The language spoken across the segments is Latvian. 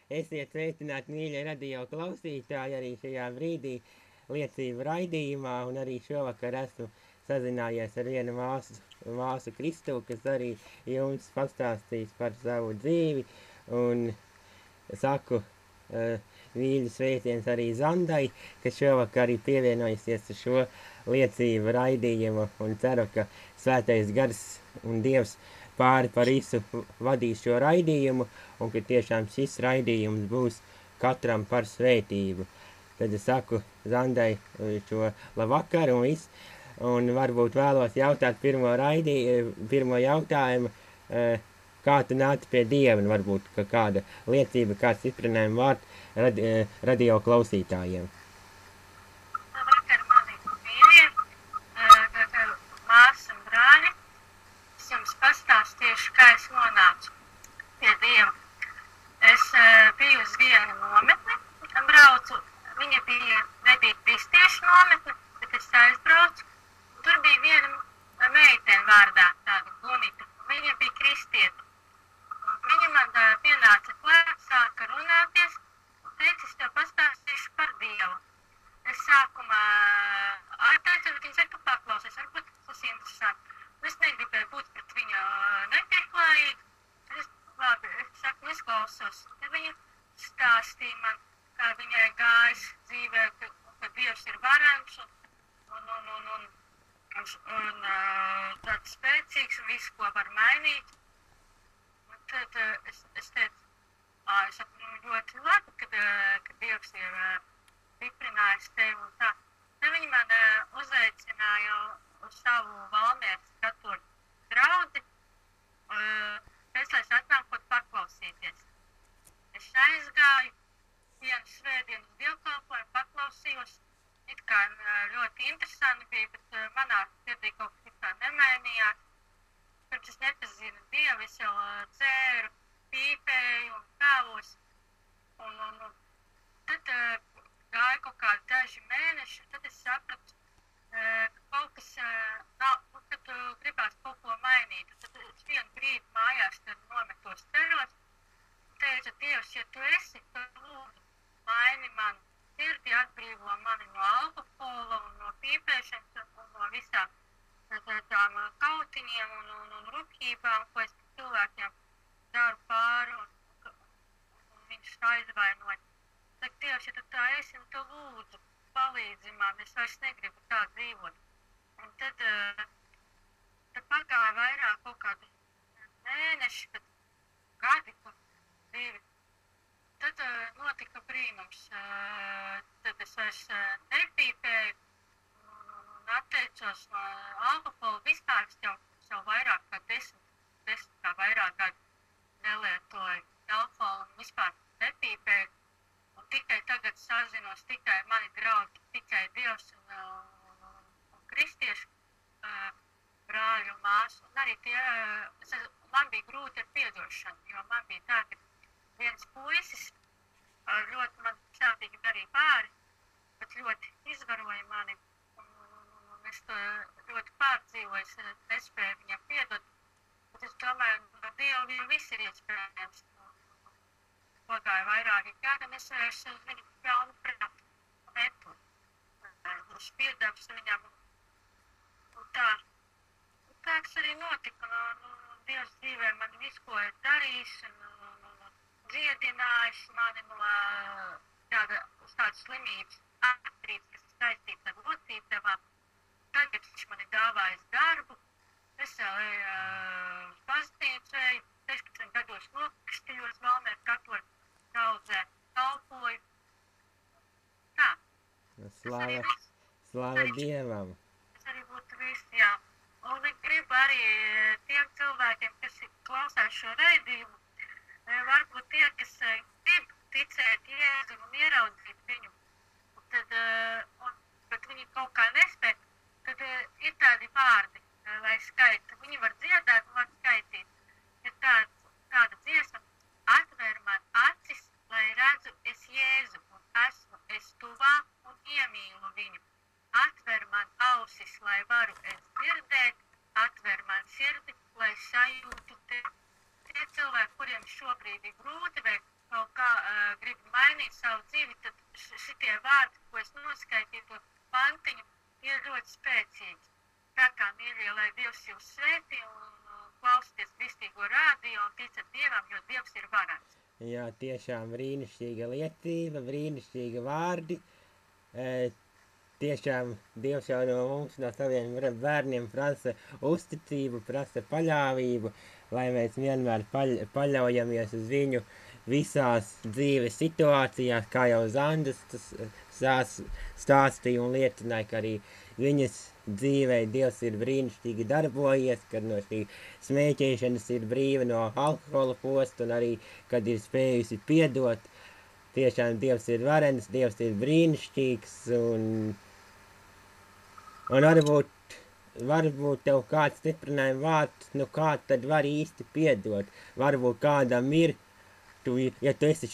Esiet sveicināti, mīļie radio klausītāji, arī šajā brīdī liecību raidījumā, un arī šovakar esmu sazinājies ar vienu māsu Kristu, kas arī jums pastāstīs par savu dzīvi, un saku mīļu sveiciens arī Zandai, kas šovakar arī pievienojusies ar šo liecību raidījumu, un ceru, ka svētais gars un Dievs pāri par visu vadīs šo raidījumu, un ka tiešām šis raidījums būs katram par svētību. Tad es saku Zandai šo labvakar un viss, un varbūt vēlos jautāt pirmo jautājumu, kā tu nāci pie Dieva, un varbūt kāda liecība, kāds izprinājuma vārds radio klausītājiem. Labvakar, mani mīļie, māsas un brāļi. Es jums pastāstīšu, kā es nonācu pie Dieva. Es biju uz vienu nometni, braucu. Viņa nebija kristiešu nometne, bet es aizbraucu. Tur bija viena meitene vārdā, tāda Gunita. Viņa bija kristieta. Viņa man pienāca klāt, sāka runāties un teica, es tev pastāstīšu par Dievu. Es sākumā teicu, viņa saka, paklausies, varbūt tas ir interesanti. Es negribēju būt pret viņu nepieklājīgi. Es saku, es klausos. Ja viņa stāstīja man, kā viņai gājas dzīvē, ka Dievs ir varams un tāds spēcīgs un visu, ko var mainīt. Un tad es teicu, es saku, ļoti labi, ka Dievs ir stiprinājis tevi un tā. Tad viņi man uzaicināja uz savu Valmieras katoļu draudzi, pēc lai es atnākot paklausīties. Es aizgāju, vienu svētdienu uz dievkalpojumu, paklausījos, it kā ļoti interesanti bija, bet manā sirdī kaut kas tā nemainījās. Pirms es nepazinu Dievu, es jau dzēru, pīpēju un kāvos. Un tad gāja kaut kādi daži mēneši, tad es sapratu, ka kaut kas nav, kad gribās kaut ko mainīt. Tad es vienu brīdi mājās nometos ceļos, teicu, Dievs, ja tu esi, tad lūdzu, maini man sirdi, atbrīvo mani no alkohola un no pīpēšanas un no visām tām kautiņiem un rupjībām, ko es cilvēkiem daru pāri un viņš aizvainoja. Saka, Dievs, ja tu tā esi, un tu lūdzu, palīdzi man, es vairs negribu tā dzīvot. Un tad pagāja vairāk kaut kādi mēneši, kad gadi, divi. Tad notika brīnums. Tad es vairs nepīpēju un atteicos no alkohola. Vispār es jau vairāk kā 10 kā vairāk gadu nelietoju alkoholu un vispār nepīpēju. Un tikai tagad sazinos, tikai mani draugi, tikai Dievs un kristiešu brāļu un māsu. Un arī man bija grūti ar piedošanu, jo man bija tā, ka viens puisis ļoti man sātīgi darīja pāri, bet ļoti izvaroja mani. Un es to ļoti pārdzīvoju, es nespēju viņam piedot. Bet es domāju, no Dievu viss ir iespējams. Pagāja vairāki gadi, un es vairs viņu pelnu prātu netu. Es piedavs viņam. Un tā. Un tāds arī notika. Dievs dzīvē man visu, ko ir darījis. Dziedinājis mani no tādas slimības atkarības, kas ir saistīts ar locītavām. Tagad viņš mani dāvājas darbu. Es uz baznīcu eju, 16 gados nokristījos Valmieras katoļu draudzē, kalpoju. Tā. Slāva Dievam. Tas arī būtu viss, jā. Un es gribu arī tiem cilvēkiem, kas klausās šo raidījumu, varbūt tie, kas grib ticēt Jēzum un ieraudzīt viņu, bet viņi kaut kā nespēj, tad ir tādi vārdi, lai skaita. Viņi var dziedāt un var skaitīt. Ir tāda dziesma, atver man acis, lai redzu es Jēzu un esmu es tuvā un iemīlu viņu. Atver man ausis, lai varu es dzirdēt, atver man sirdi, lai sajūtu tevi. Tie cilvēki, kuriem šobrīd ir grūti vai kaut kā gribu mainīt savu dzīvi, tad šitie vārdi, ko es noskaitīju, to pantiņu, ir ļoti spēcīgi. Tā kā, mīļie, lai Dievs jūs svētī un klausieties kristīgo rādio un ticat Dievam, jo Dievs ir varants. Jā, tiešām brīnišķīga liecība, brīnišķīga vārdi. Tiešām Dievs jau no mums, no saviem bērniem prasa uzticību, prasa paļāvību, lai mēs vienmēr paļaujamies uz viņu visās dzīves situācijās, kā jau Zandas stāstīja un liecināja, ka arī viņas dzīvē Dievs ir brīnišķīgi darbojies, kad no šī smēķēšanas ir brīva no alkohola posta un arī, kad ir spējusi piedot. Tiešām Dievs ir varens, Dievs ir brīnišķīgs un varbūt tev kāds stiprinājuma vārds, nu kā tad var īsti piedot. Varbūt kādam ir, ja tu esi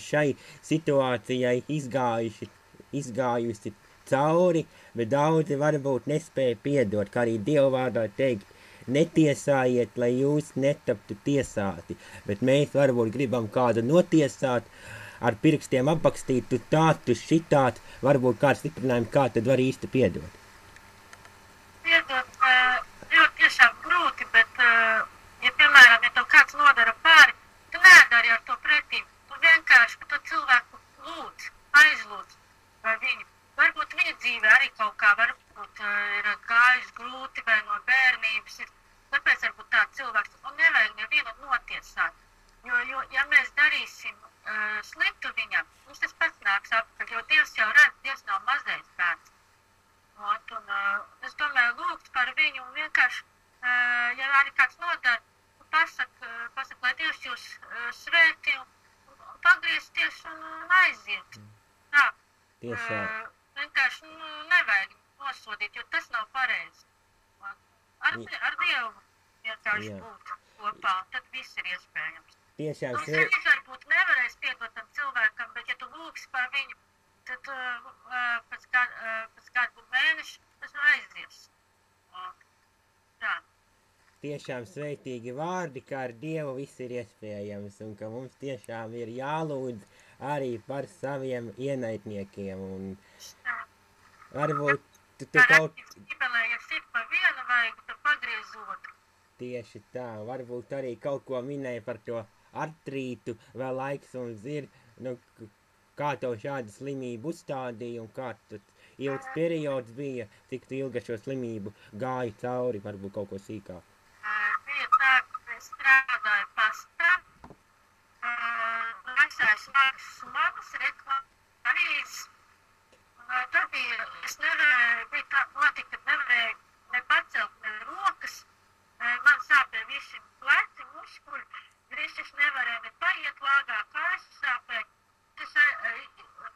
šai situācijai izgājusi cauri, bet daudzi varbūt nespēja piedot, kā arī Dieva vārdā teikt, netiesājiet, lai jūs netaptu tiesāti, bet mēs varbūt gribam kādu notiesāt, ar pirkstiem apakstīt, tu tā, tu šitāt, varbūt kāds stiprinājums, kā tad var īsti piedot. Piedot ļoti tiešām grūti, bet, ja piemēram, ja tev kāds nodara pāri, tu nedari ar to pretīm, tu vienkārši par to cilvēku lūdz, aizlūdz viņu. Varbūt viņa dzīve arī kaut kā varbūt ir gājis grūti vai no bērnības, tāpēc varbūt tā cilvēks, un nevajag nevienu notiesāt, jo ja mēs darīsim sliktu viņam, mums tas pats nāks apakaļ, jo Dievs jau redz, Dievs nav mazais bērns. Un es domāju, lūgt par viņu un vienkārši, ja arī kāds nodara, pasaka, lai Dievs jūs svētī un pagriezties un aiziet. Tā. Vienkārši nevajag nosodīt, jo tas nav pareizi. Ar Dievu vienkārši būt kopā, tad viss ir iespējams. Tiešām viņš varbūt nevarēs piedot tam cilvēkam, bet ja tu lūgsi par viņu, tad pēc kādu mēnešu tas aizies. Tā. Tiešām sveitīgi vārdi, kā ar Dievu viss ir iespējams, un ka mums tiešām ir jālūdz arī par saviem ienaidniekiem, un varbūt tu kaut... Ja sit pa vienu vajag, tad pagriez otru. Tieši tā, varbūt arī kaut ko minēja par to artrītu, vēl laiks mums ir, nu, kā tev šāda slimība uzstādīja, un kā ilgs periods bija, cik tu ilga šo slimību gāja cauri, varbūt kaut ko sīkāk. Bija tā, ka es strādāju pastā, nesāju smagas reklāmas, tad bija, es nevarēju, bija tā notika, kad nevarēju ne pacelt, ne rokas, man sāpēja visi pleci, muskuļi, drīz es nevarēju ne paiet lāgā, kājas sāpēja,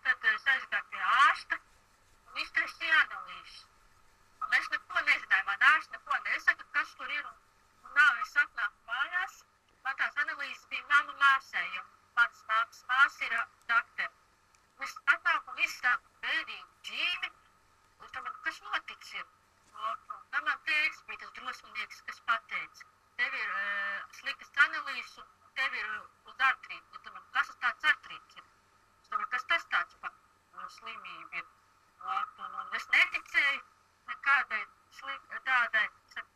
tad es aizgāju pie ārsta un iztaisīju analīzes. Un es neko nezināju, man ārsts neko nesaka, kas tur ir, un nav, es atnāku mājās, man tās analīzes bija mamma māsai, jo mans mammas māsa ir dakteri. Es atnāku un izsāku bēdīgu dzīvi, un tad kas noticis ir? Tad man teiks, bija tas drosminieks, kas pateica, tev ir sliktas analīzes un tev ir uz artrītu. Tad man, kas tāds artrīts ir? Es domāju, kas tas tāds pa slimību ir? Un es neticēju nekādai tādai,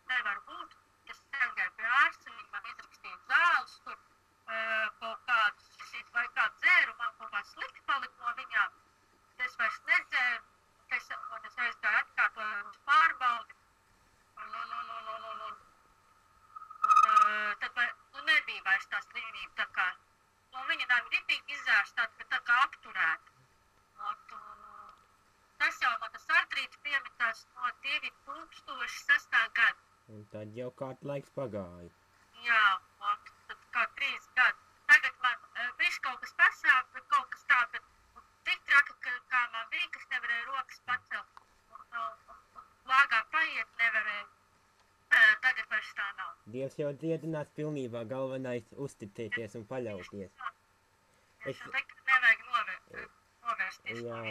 nevar būt. Es aizgāju pie ārsta, viņi man izrakstīja zāles, tur kaut kādus, vai kādu dzēru, man kaut kā slikti palika no viņām. Es vairs nedzēru, un es aizgāju atkārtoju uz pārbaudi. Tad nebija vairs tā slimība, tā kā, viņa nav ripīgi izārstāta, bet tā kā apturēta. Tas jau man tas artrīts piemitās no 2006. gada. Un tad jau kāds laiks pagāja. Jā, tad kā 3 gadi. Tagad man viss kaut kas pasāp, bet kaut kas tā, bet tik traka, kā man bija, kas nevarēja rokas pacelt. Un lāgā paiet nevarēja. Tagad vairs tā nav. Dievs jau dziedinās pilnībā, galvenais uzticēties un paļauties. Es jau tagad nevajag novērsties. Jā,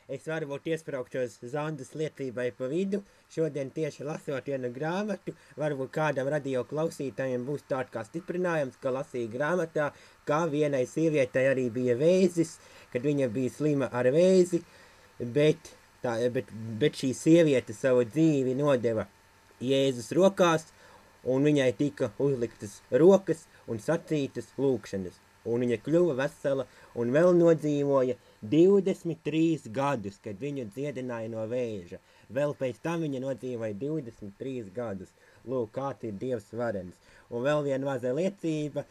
es varbūt iespraukšos Zandas liecībai pa vidu. Šodien tieši lasot vienu grāmatu, varbūt kādam radio klausītājiem būs tāds kā stiprinājums, ka lasīja grāmatā, kā vienai sievietei arī bija vēzis, kad viņa bija slima ar vēzi, bet šī sieviete savu dzīvi nodeva Jēzus rokās, un viņai tika uzliktas rokas un sacītas lūkšanas. Un viņa kļuva vesela un vēl nodzīvoja 23 gadus, kad viņu dziedināja no vēža. Vēl pēc tam viņa nodzīvoja 23 gadus. Lūk, kāds ir Dievs varens. Un vēl viena maza liecība,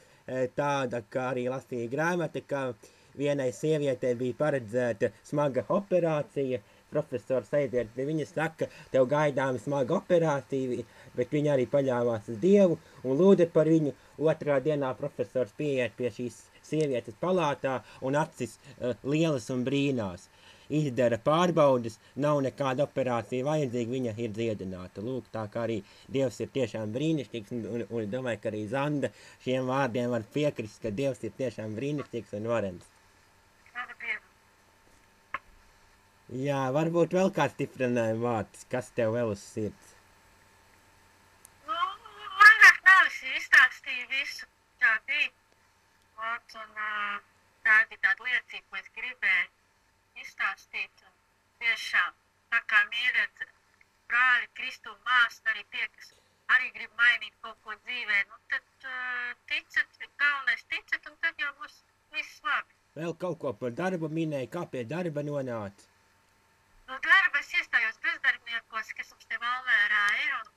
tāda, kā arī lasīja grāmata, ka vienai sievietei bija paredzēta smaga operācija. Profesors aiziet, viņa saka, tev gaidām smaga operācija, bet viņa arī paļāvās uz Dievu un lūdza par viņu. Otrā dienā profesors pieiet pie šīs sievietes palātā un acis lielas un brīnās. Izdara pārbaudas, nav nekāda operācija vajadzīga, viņa ir dziedināta. Lūk, tā kā arī Dievs ir tiešām brīnišķīgs, un domāju, ka arī Zanda šiem vārdiem var piekrist, ka Dievs ir tiešām brīnišķīgs un varens. Jā, varbūt vēl kāds stiprinājuma vārds, kas tev vēl uz sirds? Nu, vairāk nav, es izstāstīju visu, kā bija. Un tā bija tāda liecība, ko es gribēju izstāstīt. Un tiešām, tā kā mīļat brāļi, Kristu māsu, arī tie, kas arī grib mainīt kaut ko dzīvē, nu tad ticat, galvenais ticat, un tad jau būs viss labi. Vēl kaut ko par darbu minēja, kā pie darba nonāca? No darba es iestājos bezdarbniekos, kas mums te Valmērā ir, un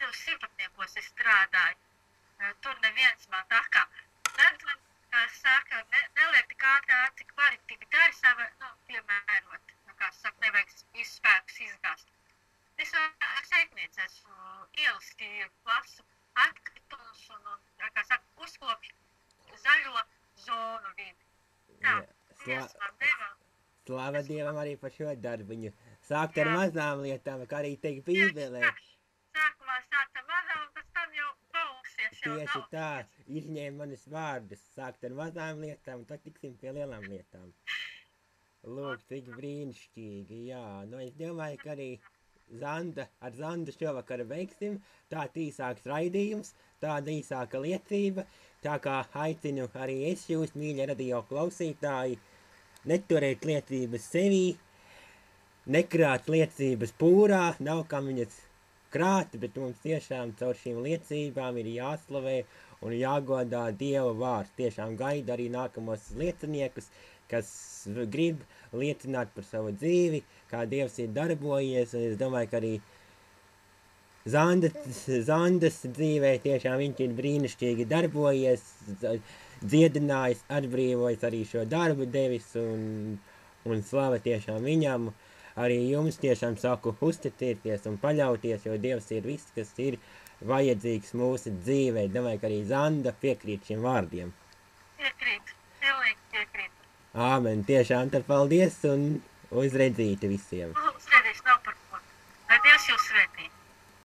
tev simtniekos es strādāju. Tur neviens man tā kā, tad man, kā saka, neliek tik ātri, cik vari, tik dari sava, piemērot, kā saka, nevajag visu spēkus izgāst. Es ar sēknieci esmu ielastīju plasu atkritumus un, kā saka, uzkopju zaļo zonu vidi. Tā, Dievs man deva. Slava Dievam arī par šo darbiņu. Sākt ar mazām lietām, kā arī teikt Bībelē. Sākumā sākt ar mazām, un pēc tam jau paugsies. Tieši tā, izņēma manis vārdus. Sākt ar mazām lietām, un tad tiksim pie lielām lietām. Lūk, cik brīnišķīgi, jā. Nu, es domāju, ka arī ar Zandu šovakar veiksim. Tāds īsāks raidījums, tāda īsāka liecība. Tā kā aicinu arī es jūs, mīļa radio klausītāji, neturēt liecības sevī, nekrāt liecības pūrā, nav kam viņas krāt, bet mums tiešām caur šīm liecībām ir jāslavē un jāgodā Dieva vārds. Tiešām gaida arī nākamos lieciniekus, kas grib liecināt par savu dzīvi, kā Dievs ir darbojies, un es domāju, ka arī Zandas dzīvē tiešām viņš ir brīnišķīgi darbojies, dziedinājis, atbrīvojis arī šo darbu devis un slava tiešām viņam. Arī jums tiešām saku uzticieties un paļauties, jo Dievs ir viss, kas ir vajadzīgs mūsu dzīvē. Domāju, ka arī Zanda piekrīt šiem vārdiem. Piekrīt, pilnīgi piekrīt. Āmen, tiešām tad paldies un uz redzīti visiem.